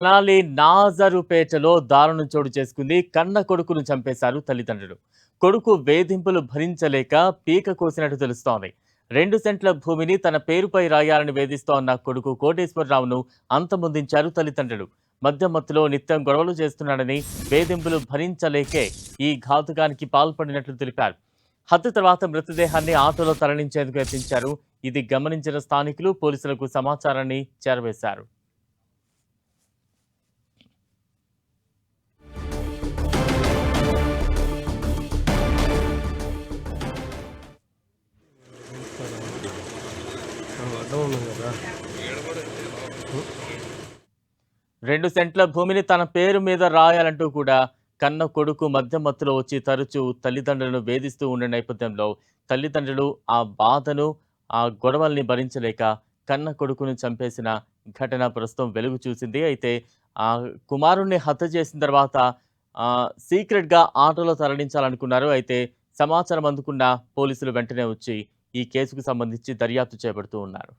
తెనాలి నాజరుపేటలో దారుణం చోటు చేసుకుంది. కన్న కొడుకును చంపేశారు తల్లిదండ్రులు. కొడుకు వేధింపులు భరించలేక పీక కోసినట్టు తెలుస్తోంది. 2 సెంట్ల భూమిని తన పేరుపై రాయాలని వేధిస్తోన్న కొడుకు కోటేశ్వరరావును అంతమొందించారు తల్లిదండ్రులు. మద్యం మత్తులో నిత్యం గొడవలు చేస్తున్నాడని, వేధింపులు భరించలేకే ఈ ఘాతుకానికి పాల్పడినట్లు తెలిపారు. హత్య తర్వాత మృతదేహాన్ని ఆటోలో తరలించేందుకు యత్నించారు. ఇది గమనించిన స్థానికులు పోలీసులకు సమాచారాన్ని చేరవేశారు. 2 సెంట్ల భూమిని తన పేరు మీద రాయాలంటూ కూడా కన్న కొడుకు మద్యం మత్తులో వచ్చి తరచూ తల్లిదండ్రులను వేధిస్తూ ఉన్న నేపథ్యంలో తల్లిదండ్రులు ఆ బాధను, ఆ గొడవల్ని భరించలేక కన్న కొడుకును చంపేసిన ఘటన ప్రస్తుతం వెలుగు చూసింది. అయితే ఆ కుమారుణ్ణి హత్య చేసిన తర్వాత సీక్రెట్‌గా ఆటోలో తరలించాలనుకున్నారు. అయితే సమాచారం అందుకున్న పోలీసులు వెంటనే వచ్చి ఈ కేసుకు సంబంధించి దర్యాప్తు చేపడుతూ ఉన్నారు.